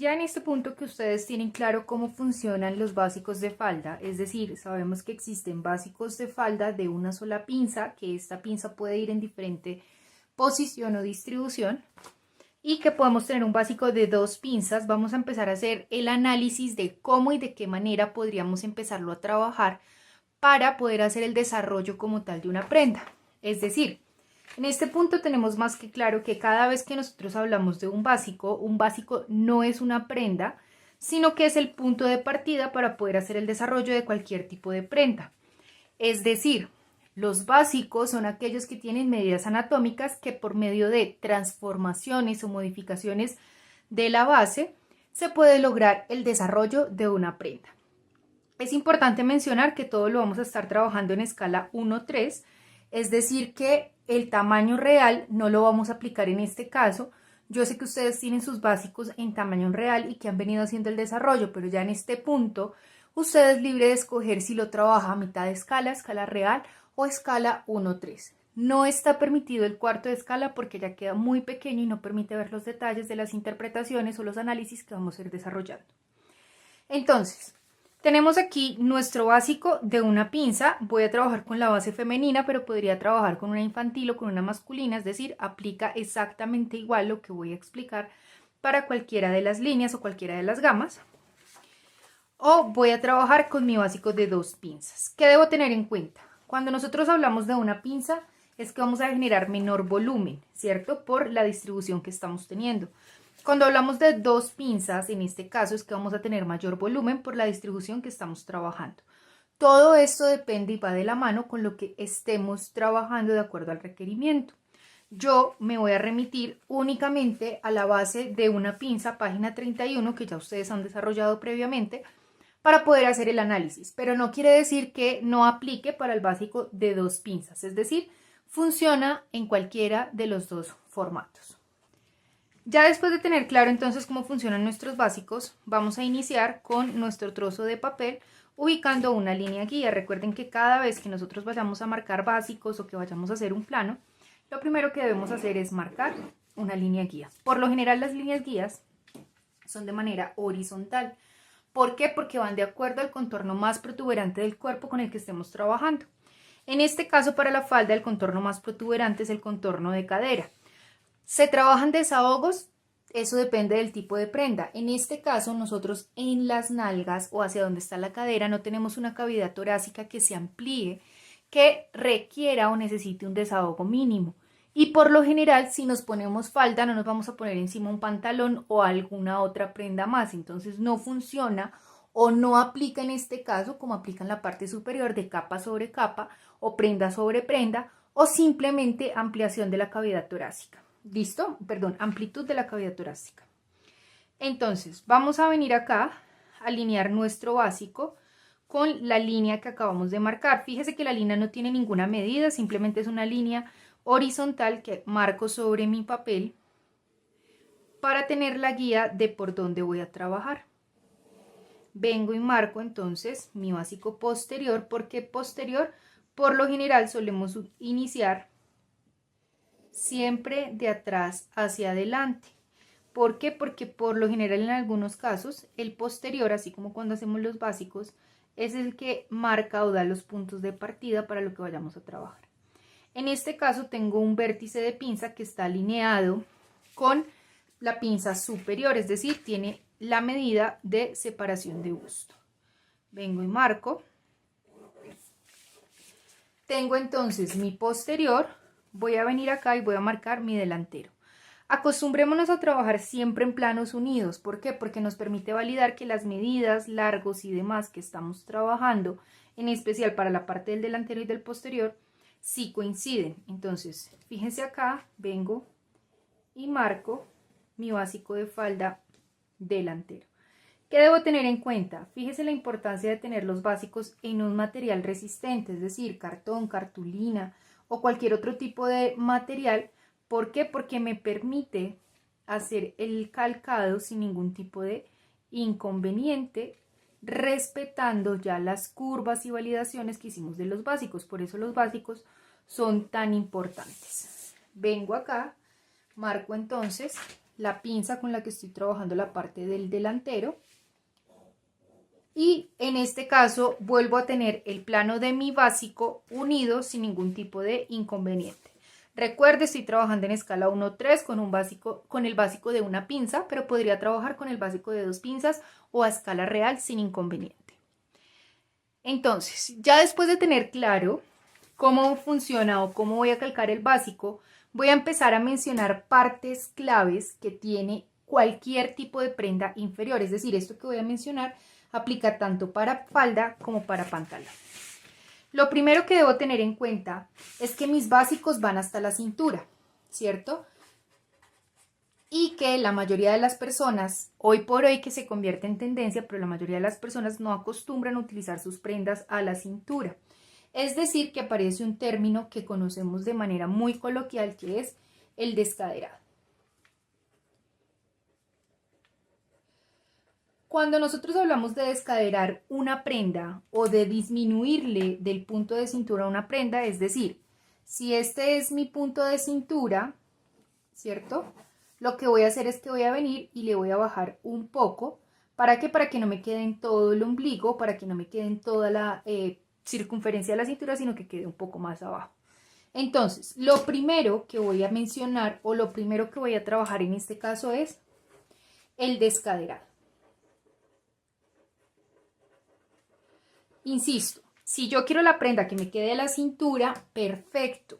Ya en este punto que ustedes tienen claro cómo funcionan los básicos de falda, es decir, sabemos que existen básicos de falda de una sola pinza, que esta pinza puede ir en diferente posición o distribución, y que podemos tener un básico de 2 pinzas. Vamos a empezar a hacer el análisis de cómo y de qué manera podríamos empezarlo a trabajar para poder hacer el desarrollo como tal de una prenda. Es decir, en este punto tenemos más que claro que cada vez que nosotros hablamos de un básico no es una prenda, sino que es el punto de partida para poder hacer el desarrollo de cualquier tipo de prenda. Es decir, los básicos son aquellos que tienen medidas anatómicas que por medio de transformaciones o modificaciones de la base se puede lograr el desarrollo de una prenda. Es importante mencionar que todo lo vamos a estar trabajando en escala 1-3, es decir que el tamaño real no lo vamos a aplicar en este caso. Yo sé que ustedes tienen sus básicos en tamaño real y que han venido haciendo el desarrollo, pero ya en este punto usted es libre de escoger si lo trabaja a mitad de escala real o escala 1-3. No está permitido el cuarto de escala porque ya queda muy pequeño y no permite ver los detalles de las interpretaciones o los análisis que vamos a ir desarrollando. Entonces, tenemos aquí nuestro básico de una pinza. Voy a trabajar con la base femenina, pero podría trabajar con una infantil o con una masculina, es decir, aplica exactamente igual lo que voy a explicar para cualquiera de las líneas o cualquiera de las gamas. O voy a trabajar con mi básico de 2 pinzas. ¿Qué debo tener en cuenta? Cuando nosotros hablamos de una pinza, es que vamos a generar menor volumen, ¿cierto? Por la distribución que estamos teniendo. Cuando hablamos de 2 pinzas, en este caso es que vamos a tener mayor volumen por la distribución que estamos trabajando. Todo esto depende y va de la mano con lo que estemos trabajando de acuerdo al requerimiento. Yo me voy a remitir únicamente a la base de una pinza, página 31, que ya ustedes han desarrollado previamente, para poder hacer el análisis, pero no quiere decir que no aplique para el básico de 2 pinzas, es decir, funciona en cualquiera de los dos formatos. Ya después de tener claro entonces cómo funcionan nuestros básicos, vamos a iniciar con nuestro trozo de papel ubicando una línea guía. Recuerden que cada vez que nosotros vayamos a marcar básicos o que vayamos a hacer un plano, lo primero que debemos hacer es marcar una línea guía. Por lo general las líneas guías son de manera horizontal. ¿Por qué? Porque van de acuerdo al contorno más protuberante del cuerpo con el que estemos trabajando. En este caso, para la falda, el contorno más protuberante es el contorno de cadera. ¿Se trabajan desahogos? Eso depende del tipo de prenda. En este caso, nosotros en las nalgas o hacia donde está la cadera no tenemos una cavidad torácica que se amplíe, que requiera o necesite un desahogo mínimo. Y por lo general, si nos ponemos falda, no nos vamos a poner encima un pantalón o alguna otra prenda más. Entonces no funciona o no aplica en este caso como aplica en la parte superior de capa sobre capa o prenda sobre prenda o simplemente ampliación de la cavidad torácica. ¿Listo? Perdón, amplitud de la cavidad torácica. Entonces, vamos a venir acá a alinear nuestro básico con la línea que acabamos de marcar. Fíjese que la línea no tiene ninguna medida, simplemente es una línea horizontal que marco sobre mi papel para tener la guía de por dónde voy a trabajar. Vengo y marco entonces mi básico posterior. ¿Por qué posterior? Por lo general solemos iniciar siempre de atrás hacia adelante. ¿Por qué? Porque por lo general en algunos casos el posterior, así como cuando hacemos los básicos, es el que marca o da los puntos de partida para lo que vayamos a trabajar. En este caso tengo un vértice de pinza que está alineado con la pinza superior, es decir, tiene la medida de separación de busto. Vengo y marco. Tengo entonces mi posterior, voy a venir acá y voy a marcar mi delantero. Acostumbrémonos a trabajar siempre en planos unidos. ¿Por qué? Porque nos permite validar que las medidas, largos y demás que estamos trabajando, en especial para la parte del delantero y del posterior, sí coinciden. Entonces, fíjense acá, vengo y marco mi básico de falda delantero. ¿Qué debo tener en cuenta? Fíjese la importancia de tener los básicos en un material resistente, es decir, cartón, cartulina o cualquier otro tipo de material. ¿Por qué? Porque me permite hacer el calcado sin ningún tipo de inconveniente, respetando ya las curvas y validaciones que hicimos de los básicos. Por eso los básicos son tan importantes. Vengo acá, marco entonces la pinza con la que estoy trabajando la parte del delantero. Y en este caso vuelvo a tener el plano de mi básico unido sin ningún tipo de inconveniente. Recuerde, estoy trabajando en escala 1-3 con el básico de una pinza, pero podría trabajar con el básico de 2 pinzas o a escala real sin inconveniente. Entonces, ya después de tener claro cómo funciona o cómo voy a calcar el básico, voy a empezar a mencionar partes claves que tiene cualquier tipo de prenda inferior. Es decir, esto que voy a mencionar aplica tanto para falda como para pantalón. Lo primero que debo tener en cuenta es que mis básicos van hasta la cintura, ¿cierto? Y que la mayoría de las personas, hoy por hoy que se convierte en tendencia, pero la mayoría de las personas no acostumbran a utilizar sus prendas a la cintura. Es decir, que aparece un término que conocemos de manera muy coloquial, que es el descaderado. Cuando nosotros hablamos de descaderar una prenda o de disminuirle del punto de cintura a una prenda, es decir, si este es mi punto de cintura, ¿cierto? Lo que voy a hacer es que voy a venir y le voy a bajar un poco. ¿Para qué? Para que no me quede en todo el ombligo, para que no me quede en toda la circunferencia de la cintura, sino que quede un poco más abajo. Entonces, lo primero que voy a mencionar o lo primero que voy a trabajar en este caso es el descaderado. Insisto, si yo quiero la prenda que me quede a la cintura, perfecto.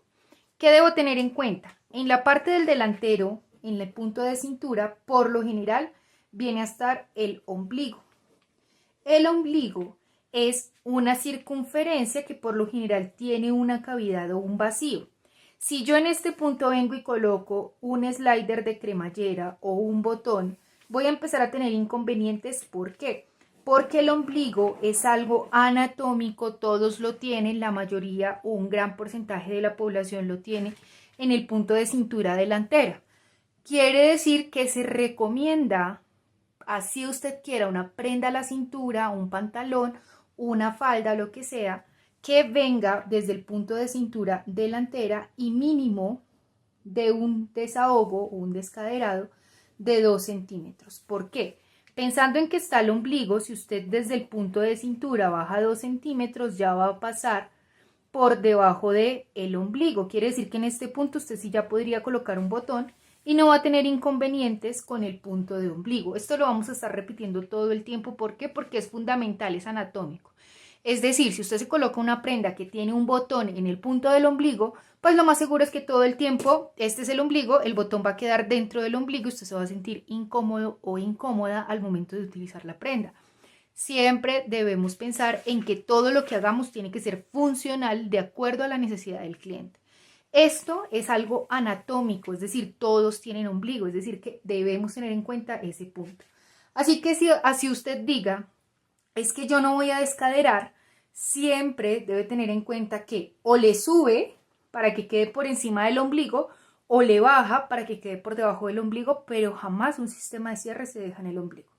¿Qué debo tener en cuenta? En la parte del delantero, en el punto de cintura, por lo general, viene a estar el ombligo. El ombligo es una circunferencia que por lo general tiene una cavidad o un vacío. Si yo en este punto vengo y coloco un slider de cremallera o un botón, voy a empezar a tener inconvenientes. ¿Por qué? Porque el ombligo es algo anatómico, todos lo tienen, la mayoría o un gran porcentaje de la población lo tiene en el punto de cintura delantera. Quiere decir que se recomienda, así usted quiera, una prenda a la cintura, un pantalón, una falda, lo que sea, que venga desde el punto de cintura delantera y mínimo de un desahogo o un descaderado de 2 centímetros. ¿Por qué? Pensando en que está el ombligo, si usted desde el punto de cintura baja 2 centímetros, ya va a pasar por debajo del ombligo. Quiere decir que en este punto usted sí ya podría colocar un botón y no va a tener inconvenientes con el punto de ombligo. Esto lo vamos a estar repitiendo todo el tiempo. ¿Por qué? Porque es fundamental, es anatómico. Es decir, si usted se coloca una prenda que tiene un botón en el punto del ombligo, pues lo más seguro es que todo el tiempo, este es el ombligo, el botón va a quedar dentro del ombligo y usted se va a sentir incómodo o incómoda al momento de utilizar la prenda. Siempre debemos pensar en que todo lo que hagamos tiene que ser funcional de acuerdo a la necesidad del cliente. Esto es algo anatómico, es decir, todos tienen ombligo, es decir, que debemos tener en cuenta ese punto. Así que si así usted diga, es que yo no voy a descaderar, siempre debe tener en cuenta que o le sube para que quede por encima del ombligo o le baja para que quede por debajo del ombligo, pero jamás un sistema de cierre se deja en el ombligo.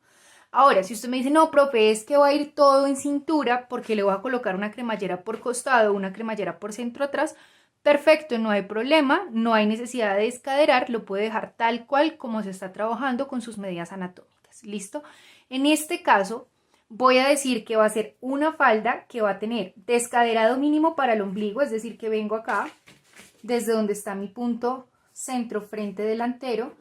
Ahora, si usted me dice, no, profe, es que va a ir todo en cintura porque le voy a colocar una cremallera por costado, una cremallera por centro atrás, perfecto, no hay problema, no hay necesidad de descaderar, lo puede dejar tal cual como se está trabajando con sus medidas anatómicas. ¿Listo? En este caso, voy a decir que va a ser una falda que va a tener descaderado mínimo para el ombligo, es decir, que vengo acá, desde donde está mi punto centro frente delantero,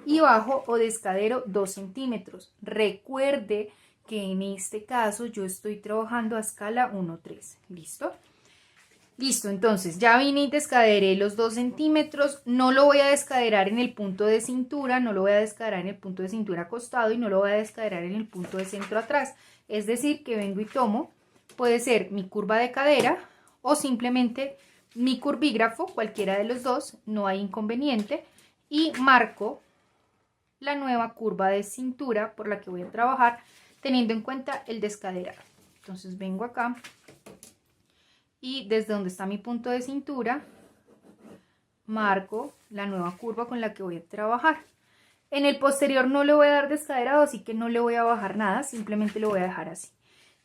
y bajo o descadero 2 centímetros. Recuerde que en este caso yo estoy trabajando a escala 1-3. ¿Listo? Listo, entonces ya vine y descaderé los 2 centímetros. No lo voy a descaderar en el punto de cintura, no lo voy a descaderar en el punto de cintura acostado y no lo voy a descaderar en el punto de centro atrás. Es decir, que vengo y tomo, puede ser mi curva de cadera o simplemente mi curvígrafo, cualquiera de los dos, no hay inconveniente, y marco la nueva curva de cintura por la que voy a trabajar teniendo en cuenta el descaderado. Entonces vengo acá y desde donde está mi punto de cintura marco la nueva curva con la que voy a trabajar. En el posterior no le voy a dar descaderado, así que no le voy a bajar nada, simplemente lo voy a dejar así.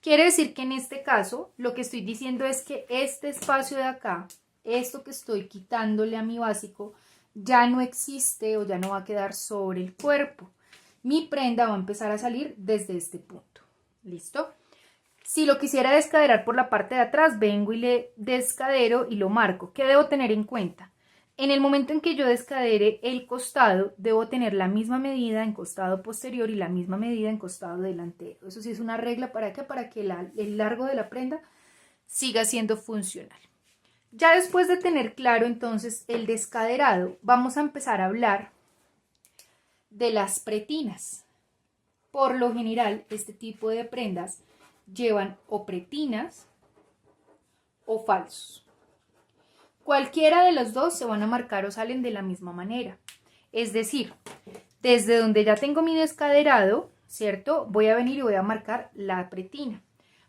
Quiere decir que en este caso lo que estoy diciendo es que este espacio de acá, esto que estoy quitándole a mi básico, ya no existe o ya no va a quedar sobre el cuerpo. Mi prenda va a empezar a salir desde este punto. ¿Listo? Si lo quisiera descaderar por la parte de atrás, vengo y le descadero y lo marco. ¿Qué debo tener en cuenta? En el momento en que yo descadere el costado, debo tener la misma medida en costado posterior y la misma medida en costado delantero. Eso sí es una regla para que el largo de la prenda siga siendo funcional. Ya después de tener claro entonces el descaderado, vamos a empezar a hablar de las pretinas. Por lo general, este tipo de prendas llevan o pretinas o falsos. Cualquiera de los dos se van a marcar o salen de la misma manera. Es decir, desde donde ya tengo mi descaderado, ¿cierto? Voy a venir y voy a marcar la pretina.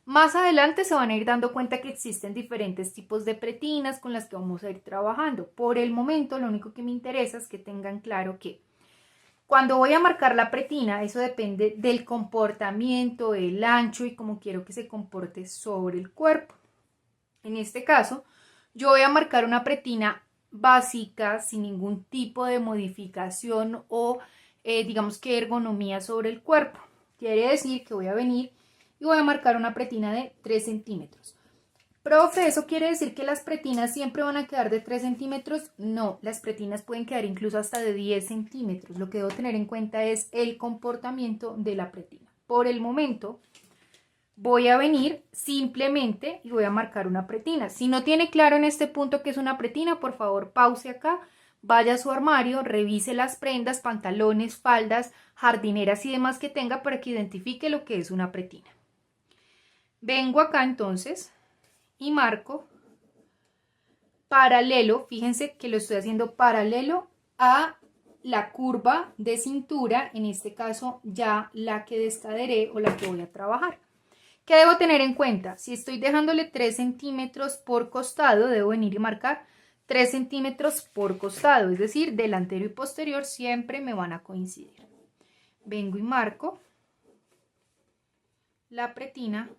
Más adelante se van a ir dando cuenta que existen diferentes tipos de pretinas con las que vamos a ir trabajando. Por el momento, lo único que me interesa es que tengan claro que cuando voy a marcar la pretina, eso depende del comportamiento, el ancho y cómo quiero que se comporte sobre el cuerpo. En este caso, yo voy a marcar una pretina básica sin ningún tipo de modificación o digamos que ergonomía sobre el cuerpo. Quiere decir que voy a venir y voy a marcar una pretina de 3 centímetros. Profe, ¿eso quiere decir que las pretinas siempre van a quedar de 3 centímetros? No, las pretinas pueden quedar incluso hasta de 10 centímetros. Lo que debo tener en cuenta es el comportamiento de la pretina. Por el momento, voy a venir simplemente y voy a marcar una pretina. Si no tiene claro en este punto qué es una pretina, por favor pause acá, vaya a su armario, revise las prendas, pantalones, faldas, jardineras y demás que tenga para que identifique lo que es una pretina. Vengo acá entonces y marco paralelo, fíjense que lo estoy haciendo paralelo a la curva de cintura, en este caso ya la que descaderé o la que voy a trabajar. ¿Qué debo tener en cuenta? Si estoy dejándole 3 centímetros por costado, debo venir y marcar 3 centímetros por costado, es decir, delantero y posterior siempre me van a coincidir. Vengo y marco la pretina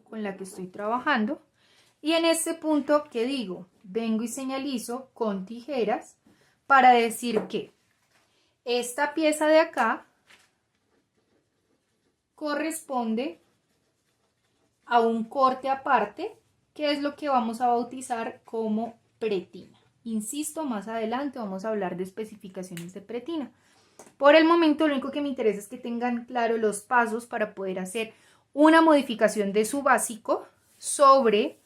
con la que estoy trabajando y en este punto, ¿qué digo? Vengo y señalizo con tijeras para decir que esta pieza de acá corresponde a un corte aparte, que es lo que vamos a bautizar como pretina. Insisto, más adelante vamos a hablar de especificaciones de pretina. Por el momento, lo único que me interesa es que tengan claro los pasos para poder hacer una modificación de su básico sobre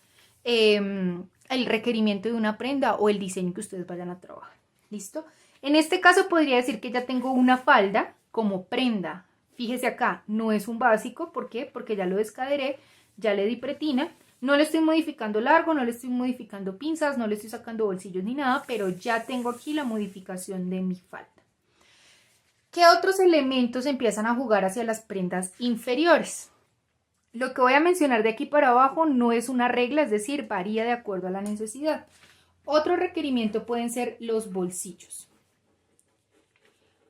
el requerimiento de una prenda o el diseño que ustedes vayan a trabajar. ¿Listo? En este caso podría decir que ya tengo una falda como prenda. Fíjese acá, no es un básico. ¿Por qué? Porque ya lo descaderé, ya le di pretina. No le estoy modificando largo, no le estoy modificando pinzas, no le estoy sacando bolsillos ni nada, pero ya tengo aquí la modificación de mi falda. ¿Qué otros elementos empiezan a jugar hacia las prendas inferiores? Lo que voy a mencionar de aquí para abajo no es una regla, es decir, varía de acuerdo a la necesidad. Otro requerimiento pueden ser los bolsillos.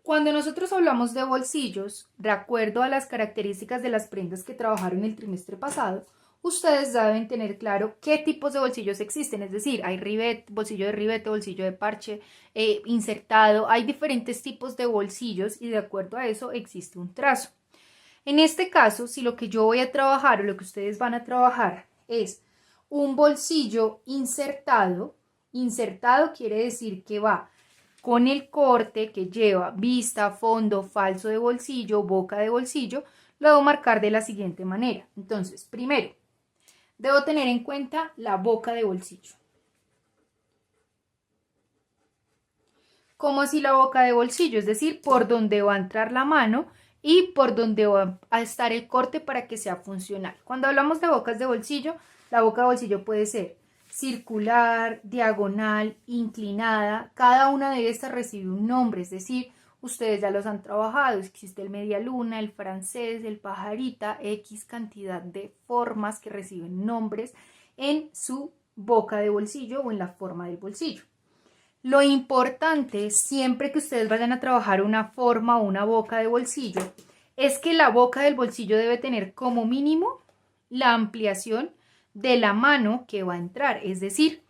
Cuando nosotros hablamos de bolsillos, de acuerdo a las características de las prendas que trabajaron el trimestre pasado, ustedes deben tener claro qué tipos de bolsillos existen, es decir, hay bolsillo de ribete, bolsillo de parche, insertado, hay diferentes tipos de bolsillos y de acuerdo a eso existe un trazo. En este caso, si lo que yo voy a trabajar o lo que ustedes van a trabajar es un bolsillo insertado, insertado quiere decir que va con el corte que lleva vista, fondo, falso de bolsillo, boca de bolsillo, lo debo marcar de la siguiente manera. Entonces, primero, debo tener en cuenta la boca de bolsillo. ¿Cómo así la boca de bolsillo? Es decir, por donde va a entrar la mano y por donde va a estar el corte para que sea funcional. Cuando hablamos de bocas de bolsillo, la boca de bolsillo puede ser circular, diagonal, inclinada. Cada una de estas recibe un nombre, es decir, ustedes ya los han trabajado. Existe el media luna, el francés, el pajarita, X cantidad de formas que reciben nombres en su boca de bolsillo o en la forma del bolsillo. Lo importante, siempre que ustedes vayan a trabajar una forma o una boca de bolsillo, es que la boca del bolsillo debe tener como mínimo la ampliación de la mano que va a entrar. Es decir,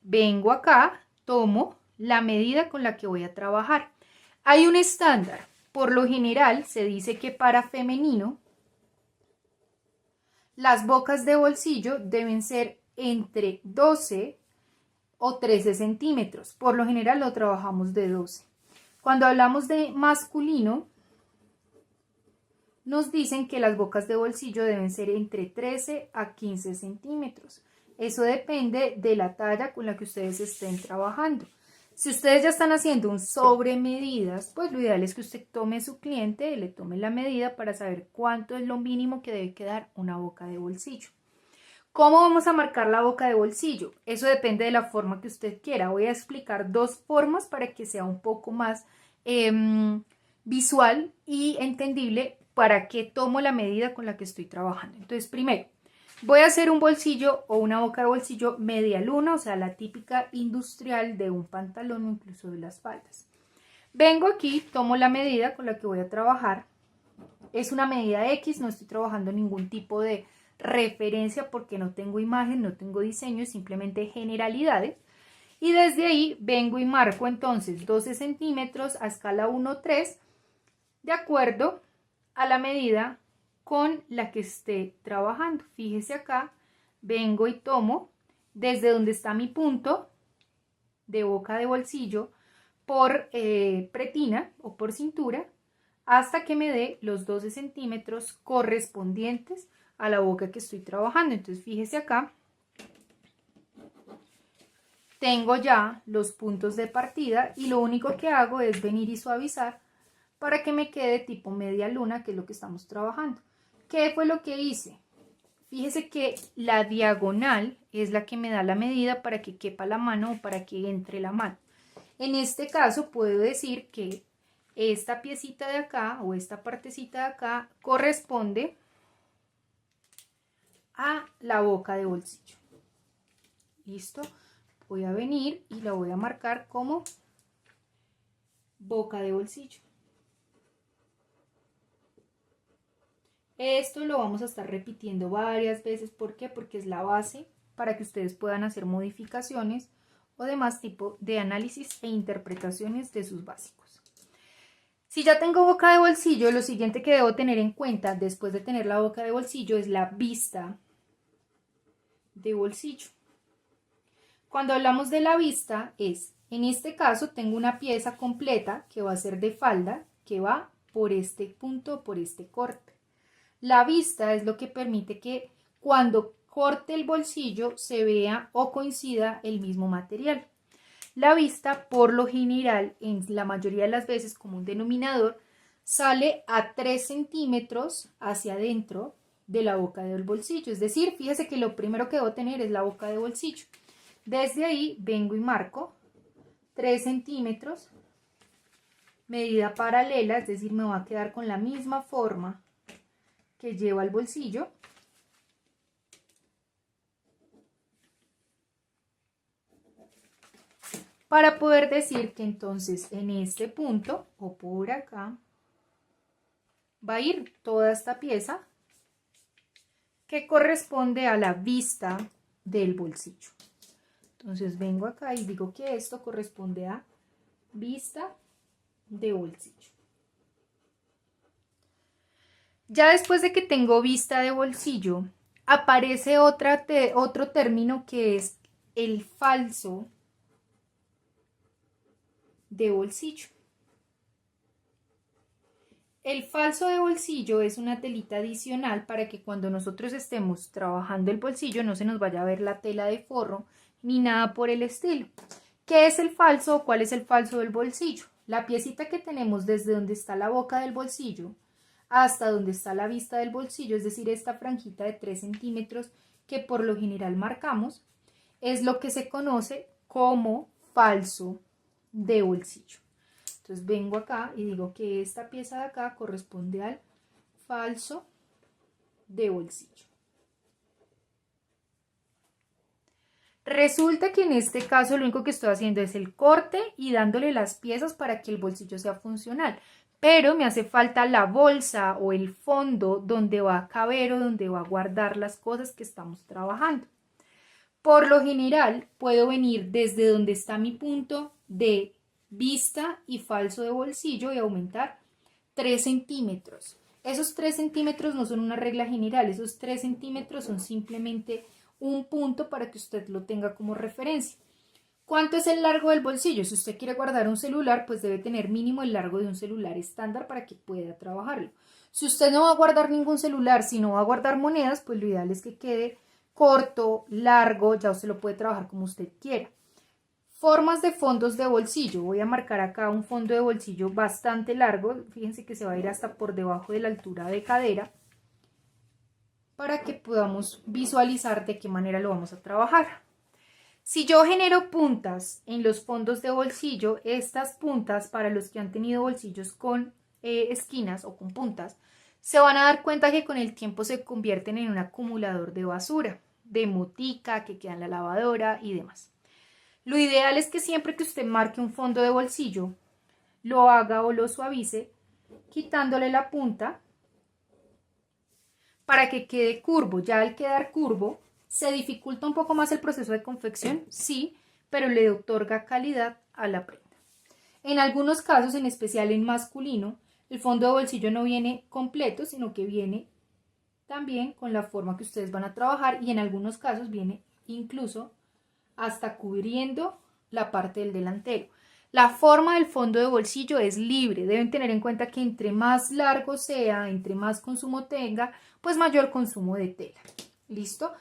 vengo acá, tomo la medida con la que voy a trabajar. Hay un estándar. Por lo general se dice que para femenino las bocas de bolsillo deben ser entre 12 o 13 centímetros. Por lo general lo trabajamos de 12. Cuando hablamos de masculino, nos dicen que las bocas de bolsillo deben ser entre 13 a 15 centímetros. Eso depende de la talla con la que ustedes estén trabajando. Si ustedes ya están haciendo un sobre medidas, pues lo ideal es que usted tome a su cliente, le tome la medida para saber cuánto es lo mínimo que debe quedar una boca de bolsillo. ¿Cómo vamos a marcar la boca de bolsillo? Eso depende de la forma que usted quiera. Voy a explicar dos formas para que sea un poco más visual y entendible para qué tomo la medida con la que estoy trabajando. Entonces, primero, voy a hacer un bolsillo o una boca de bolsillo media luna, o sea, la típica industrial de un pantalón o incluso de las faldas. Vengo aquí, tomo la medida con la que voy a trabajar. Es una medida X, no estoy trabajando ningún tipo de referencia porque no tengo imagen, no tengo diseño, simplemente generalidades. Y desde ahí vengo y marco entonces 12 centímetros a escala 1-3 de acuerdo a la medida con la que esté trabajando. Fíjese acá, vengo y tomo desde donde está mi punto de boca de bolsillo por pretina o por cintura hasta que me dé los 12 centímetros correspondientes a la boca que estoy trabajando. Entonces fíjese acá, tengo ya los puntos de partida y lo único que hago es venir y suavizar para que me quede tipo media luna, que es lo que estamos trabajando. ¿Qué fue lo que hice? Fíjese que la diagonal es la que me da la medida para que quepa la mano o para que entre la mano. En este caso puedo decir que esta piecita de acá o esta partecita de acá corresponde a la boca de bolsillo. ¿Listo? Voy a venir y la voy a marcar como boca de bolsillo. Esto lo vamos a estar repitiendo varias veces. ¿Por qué? Porque es la base para que ustedes puedan hacer modificaciones o demás tipo de análisis e interpretaciones de sus básicos. Si ya tengo boca de bolsillo, lo siguiente que debo tener en cuenta después de tener la boca de bolsillo es la vista de bolsillo. Cuando hablamos de la vista es, en este caso tengo una pieza completa que va a ser de falda, que va por este punto, por este corte. La vista es lo que permite que cuando corte el bolsillo se vea o coincida el mismo material. La vista, por lo general, en la mayoría de las veces como un denominador, sale a 3 centímetros hacia adentro de la boca del bolsillo. Es decir, fíjese que lo primero que debo tener es la boca de bolsillo. Desde ahí vengo y marco 3 centímetros, medida paralela, es decir, me va a quedar con la misma forma que lleva el bolsillo. Para poder decir que entonces en este punto o por acá va a ir toda esta pieza que corresponde a la vista del bolsillo. Entonces vengo acá y digo que esto corresponde a vista de bolsillo. Ya después de que tengo vista de bolsillo, aparece otro término que es el falso de bolsillo. El falso de bolsillo es una telita adicional para que cuando nosotros estemos trabajando el bolsillo no se nos vaya a ver la tela de forro ni nada por el estilo. ¿Qué es el falso o cuál es el falso del bolsillo? La piecita que tenemos desde donde está la boca del bolsillo hasta donde está la vista del bolsillo, es decir, esta franjita de 3 centímetros que por lo general marcamos, es lo que se conoce como falso de bolsillo. Entonces vengo acá y digo que esta pieza de acá corresponde al falso de bolsillo. Resulta que en este caso lo único que estoy haciendo es el corte y dándole las piezas para que el bolsillo sea funcional. Pero me hace falta la bolsa o el fondo donde va a caber o donde va a guardar las cosas que estamos trabajando. Por lo general, puedo venir desde donde está mi punto de vista y falso de bolsillo y aumentar 3 centímetros. Esos 3 centímetros no son una regla general, esos 3 centímetros son simplemente un punto para que usted lo tenga como referencia. ¿Cuánto es el largo del bolsillo? Si usted quiere guardar un celular, pues debe tener mínimo el largo de un celular estándar para que pueda trabajarlo. Si usted no va a guardar ningún celular, sino va a guardar monedas, pues lo ideal es que quede corto, largo, ya usted lo puede trabajar como usted quiera. Formas de fondos de bolsillo. Voy a marcar acá un fondo de bolsillo bastante largo. Fíjense que se va a ir hasta por debajo de la altura de cadera para que podamos visualizar de qué manera lo vamos a trabajar. Si yo genero puntas en los fondos de bolsillo, estas puntas, para los que han tenido bolsillos con esquinas o con puntas, se van a dar cuenta que con el tiempo se convierten en un acumulador de basura, de motica que queda en la lavadora y demás. Lo ideal es que siempre que usted marque un fondo de bolsillo, lo haga o lo suavice quitándole la punta para que quede curvo. Ya al quedar curvo, ¿se dificulta un poco más el proceso de confección? Sí, pero le otorga calidad a la prenda. En algunos casos, en especial en masculino, el fondo de bolsillo no viene completo, sino que viene también con la forma que ustedes van a trabajar y en algunos casos viene incluso hasta cubriendo la parte del delantero. La forma del fondo de bolsillo es libre. Deben tener en cuenta que entre más largo sea, entre más consumo tenga, pues mayor consumo de tela. ¿Listo?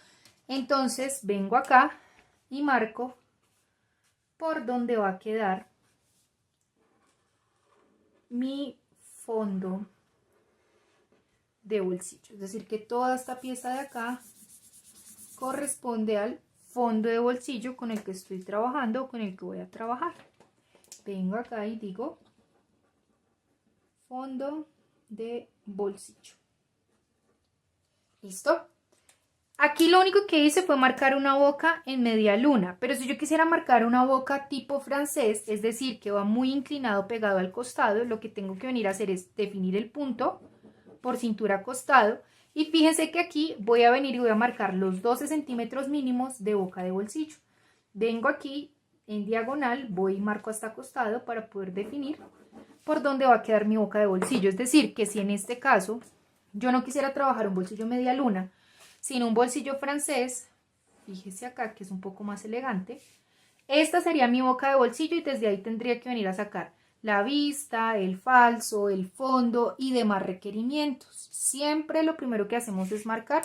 Entonces vengo acá y marco por donde va a quedar mi fondo de bolsillo. Es decir, que toda esta pieza de acá corresponde al fondo de bolsillo con el que estoy trabajando o con el que voy a trabajar. Vengo acá y digo fondo de bolsillo. ¿Listo? Aquí lo único que hice fue marcar una boca en media luna, pero si yo quisiera marcar una boca tipo francés, es decir, que va muy inclinado pegado al costado, lo que tengo que venir a hacer es definir el punto por cintura costado y fíjense que aquí voy a venir y voy a marcar los 12 centímetros mínimos de boca de bolsillo. Vengo aquí en diagonal, voy y marco hasta costado para poder definir por dónde va a quedar mi boca de bolsillo. Es decir, que si en este caso yo no quisiera trabajar un bolsillo media luna, sino un bolsillo francés, fíjese acá que es un poco más elegante, esta sería mi boca de bolsillo y desde ahí tendría que venir a sacar la vista, el falso, el fondo y demás requerimientos. Siempre lo primero que hacemos es marcar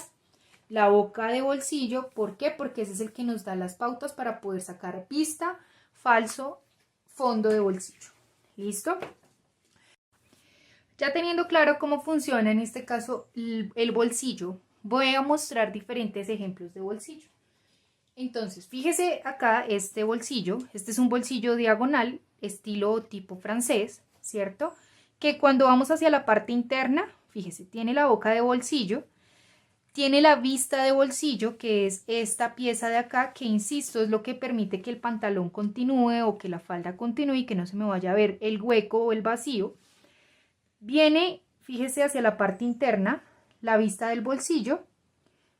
la boca de bolsillo. ¿Por qué? Porque ese es el que nos da las pautas para poder sacar vista, falso, fondo de bolsillo. ¿Listo? Ya teniendo claro cómo funciona en este caso el bolsillo, voy a mostrar diferentes ejemplos de bolsillo. Entonces, fíjese acá este bolsillo. Este es un bolsillo diagonal, estilo tipo francés, ¿cierto? Que cuando vamos hacia la parte interna, fíjese, tiene la boca de bolsillo, tiene la vista de bolsillo, que es esta pieza de acá, que insisto, es lo que permite que el pantalón continúe o que la falda continúe y que no se me vaya a ver el hueco o el vacío. Viene, fíjese, hacia la parte interna, la vista del bolsillo,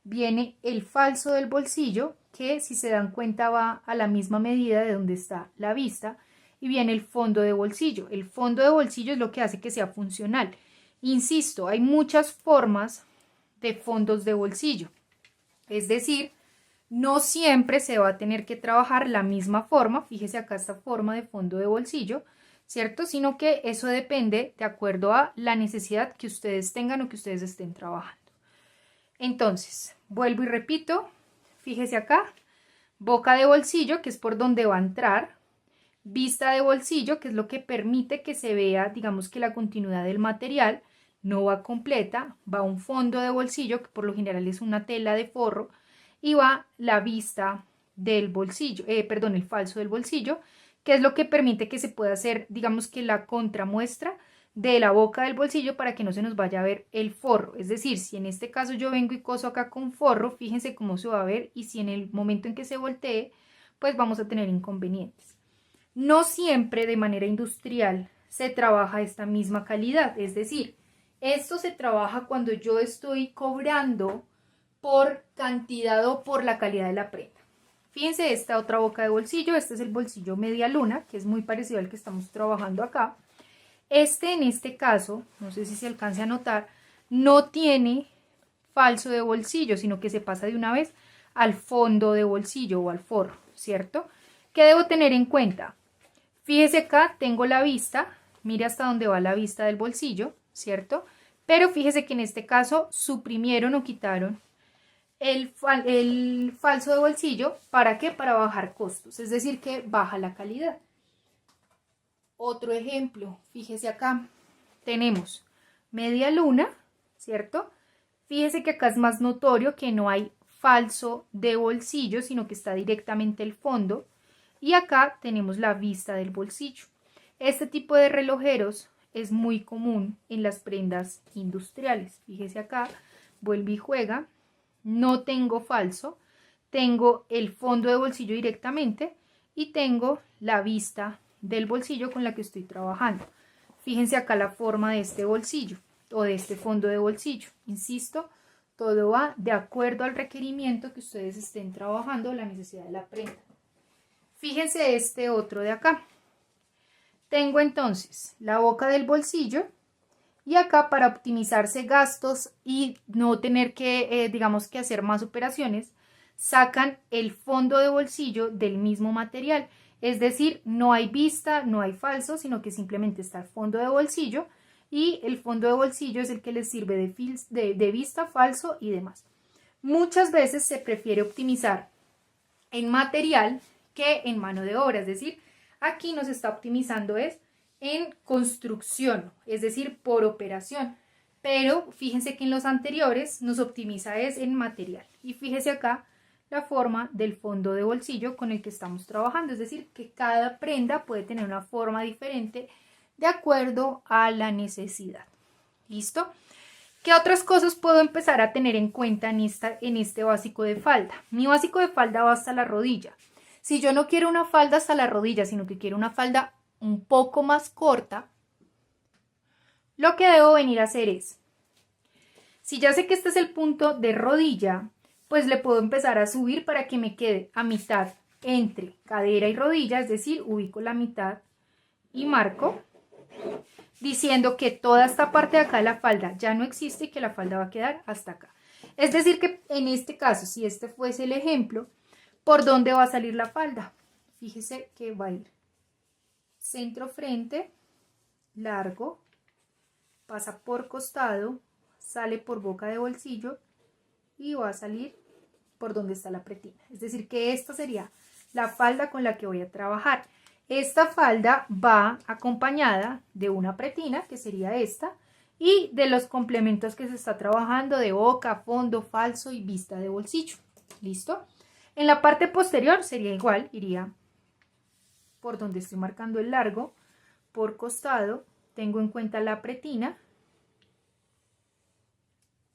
viene el falso del bolsillo, que si se dan cuenta va a la misma medida de donde está la vista, y viene el fondo de bolsillo. El fondo de bolsillo es lo que hace que sea funcional. Insisto, hay muchas formas de fondos de bolsillo, es decir, no siempre se va a tener que trabajar la misma forma. Fíjese acá esta forma de fondo de bolsillo, ¿cierto? Sino que eso depende de acuerdo a la necesidad que ustedes tengan o que ustedes estén trabajando. Entonces, vuelvo y repito, fíjese acá, boca de bolsillo, que es por donde va a entrar, vista de bolsillo, que es lo que permite que se vea, digamos que la continuidad del material, no va completa, va un fondo de bolsillo, que por lo general es una tela de forro, y va la vista del bolsillo, el falso del bolsillo, que es lo que permite que se pueda hacer, digamos que la contramuestra de la boca del bolsillo para que no se nos vaya a ver el forro. Es decir, si en este caso yo vengo y coso acá con forro, fíjense cómo se va a ver, y si en el momento en que se voltee, pues vamos a tener inconvenientes. No siempre de manera industrial se trabaja esta misma calidad, es decir, esto se trabaja cuando yo estoy cobrando por cantidad o por la calidad de la prenda. Fíjense esta otra boca de bolsillo, este es el bolsillo media luna, que es muy parecido al que estamos trabajando acá. En este caso, no sé si se alcance a notar, no tiene falso de bolsillo, sino que se pasa de una vez al fondo de bolsillo o al forro, ¿cierto? ¿Qué debo tener en cuenta? Fíjese acá, tengo la vista, mire hasta dónde va la vista del bolsillo, ¿cierto? Pero fíjese que en este caso suprimieron o quitaron el falso de bolsillo. ¿Para qué? Para bajar costos, es decir, que baja la calidad. Otro ejemplo, fíjese acá, tenemos media luna, ¿cierto? Fíjese que acá es más notorio que no hay falso de bolsillo, sino que está directamente el fondo. Y acá tenemos la vista del bolsillo. Este tipo de relojeros es muy común en las prendas industriales. Fíjese acá, vuelve y juega. No tengo falso, tengo el fondo de bolsillo directamente y tengo la vista del bolsillo con la que estoy trabajando. Fíjense acá la forma de este bolsillo o de este fondo de bolsillo. Insisto, todo va de acuerdo al requerimiento que ustedes estén trabajando, la necesidad de la prenda. Fíjense este otro de acá. Tengo entonces la boca del bolsillo y acá para optimizarse gastos y no tener que, digamos que hacer más operaciones, sacan el fondo de bolsillo del mismo material. Es decir, no hay vista, no hay falso, sino que simplemente está el fondo de bolsillo y el fondo de bolsillo es el que les sirve de vista, falso y demás. Muchas veces se prefiere optimizar en material que en mano de obra, es decir, aquí nos está optimizando es en construcción, es decir, por operación. Pero fíjense que en los anteriores nos optimiza es en material. Y fíjese acá la forma del fondo de bolsillo con el que estamos trabajando. Es decir, que cada prenda puede tener una forma diferente de acuerdo a la necesidad. ¿Listo? ¿Qué otras cosas puedo empezar a tener en cuenta en este básico de falda? Mi básico de falda va hasta la rodilla. Si yo no quiero una falda hasta la rodilla, sino que quiero una falda un poco más corta, lo que debo venir a hacer es, si ya sé que este es el punto de rodilla, pues le puedo empezar a subir para que me quede a mitad entre cadera y rodilla, es decir, ubico la mitad y marco, diciendo que toda esta parte de acá de la falda ya no existe y que la falda va a quedar hasta acá. Es decir que en este caso, si este fuese el ejemplo, ¿por dónde va a salir la falda? Fíjese que va a ir centro frente, largo, pasa por costado, sale por boca de bolsillo y va a salir por donde está la pretina. Es decir que esta sería la falda con la que voy a trabajar. Esta falda va acompañada de una pretina, que sería esta, y de los complementos que se está trabajando de boca, fondo, falso y vista de bolsillo. ¿Listo? En la parte posterior sería igual, iría por donde estoy marcando el largo, por costado, tengo en cuenta la pretina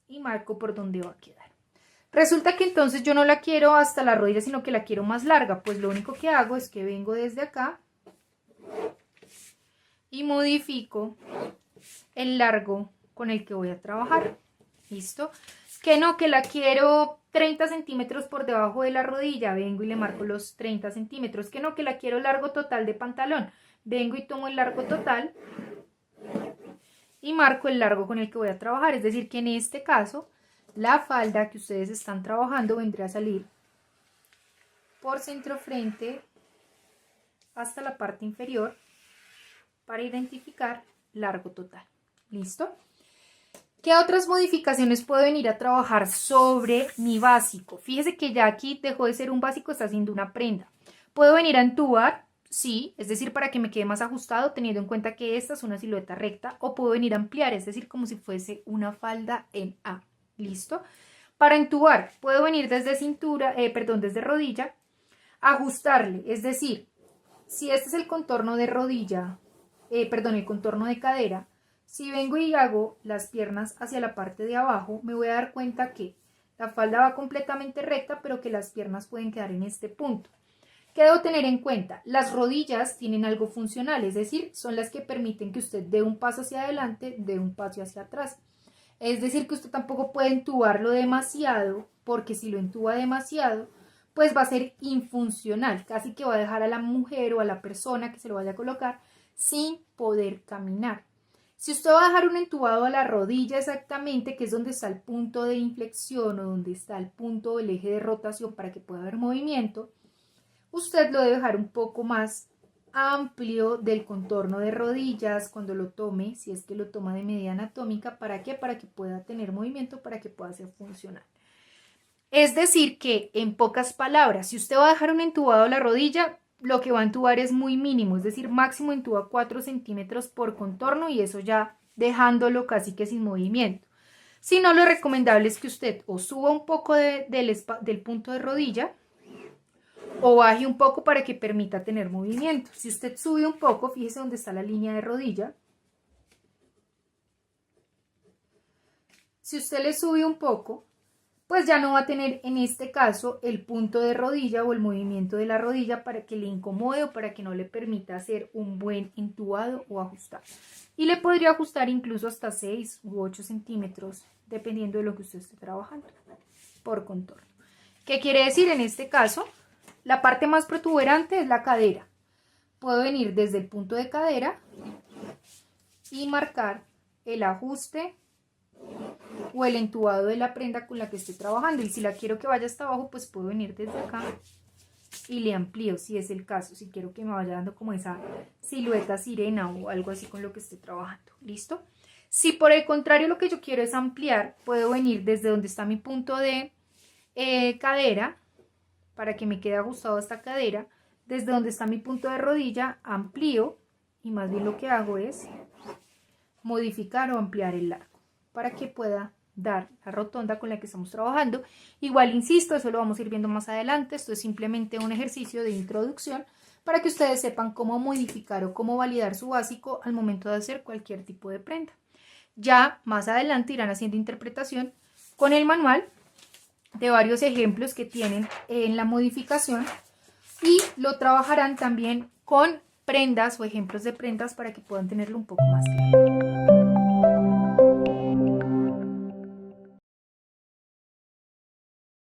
y marco por donde va a quedar. Resulta que entonces yo no la quiero hasta la rodilla, sino que la quiero más larga. Pues lo único que hago es que vengo desde acá y modifico el largo con el que voy a trabajar. ¿Listo? Que no, que la quiero 30 centímetros por debajo de la rodilla. Vengo y le marco los 30 centímetros. Que no, que la quiero largo total de pantalón. Vengo y tomo el largo total y marco el largo con el que voy a trabajar. Es decir, que en este caso la falda que ustedes están trabajando vendría a salir por centro frente hasta la parte inferior para identificar largo total. ¿Listo? ¿Qué otras modificaciones puedo venir a trabajar sobre mi básico? Fíjese que ya aquí dejó de ser un básico, está haciendo una prenda. ¿Puedo venir a entubar? Sí, es decir, para que me quede más ajustado, teniendo en cuenta que esta es una silueta recta. O puedo venir a ampliar, es decir, como si fuese una falda en A. ¿Listo? Para entubar, puedo venir desde cintura, desde rodilla, ajustarle, es decir, si este es el contorno de rodilla, el contorno de cadera, si vengo y hago las piernas hacia la parte de abajo, me voy a dar cuenta que la falda va completamente recta, pero que las piernas pueden quedar en este punto. ¿Qué debo tener en cuenta? Las rodillas tienen algo funcional, es decir, son las que permiten que usted dé un paso hacia adelante, dé un paso hacia atrás. Es decir, que usted tampoco puede entubarlo demasiado, porque si lo entuba demasiado, pues va a ser infuncional, casi que va a dejar a la mujer o a la persona que se lo vaya a colocar sin poder caminar. Si usted va a dejar un entubado a la rodilla exactamente, que es donde está el punto de inflexión o donde está el punto del eje de rotación para que pueda haber movimiento, usted lo debe dejar un poco más amplio del contorno de rodillas cuando lo tome, si es que lo toma de medida anatómica. ¿Para qué? Para que pueda tener movimiento, para que pueda ser funcional. Es decir que, en pocas palabras, si usted va a dejar un entubado a la rodilla, lo que va a entubar es muy mínimo, es decir, máximo entuba 4 centímetros por contorno y eso ya dejándolo casi que sin movimiento. Si no, lo recomendable es que usted o suba un poco del punto de rodilla o baje un poco para que permita tener movimiento. Si usted sube un poco, fíjese dónde está la línea de rodilla. Si usted le sube un poco, pues ya no va a tener en este caso el punto de rodilla o el movimiento de la rodilla para que le incomode o para que no le permita hacer un buen entubado o ajustar. Y le podría ajustar incluso hasta 6 u 8 centímetros, dependiendo de lo que usted esté trabajando por contorno. ¿Qué quiere decir en este caso? La parte más protuberante es la cadera. Puedo venir desde el punto de cadera y marcar el ajuste o el entubado de la prenda con la que estoy trabajando. Y si la quiero que vaya hasta abajo, pues puedo venir desde acá y le amplío si es el caso, si quiero que me vaya dando como esa silueta sirena o algo así con lo que estoy trabajando. ¿Listo? Si por el contrario lo que yo quiero es ampliar, puedo venir desde donde está mi punto de cadera, para que me quede ajustado a esta cadera, desde donde está mi punto de rodilla, amplío y más bien lo que hago es modificar o ampliar el largo para que pueda dar la rotonda con la que estamos trabajando. Igual insisto, eso lo vamos a ir viendo más adelante. Esto es simplemente un ejercicio de introducción para que ustedes sepan cómo modificar o cómo validar su básico al momento de hacer cualquier tipo de prenda. Ya más adelante irán haciendo interpretación con el manual de varios ejemplos que tienen en la modificación y lo trabajarán también con prendas o ejemplos de prendas para que puedan tenerlo un poco más claro.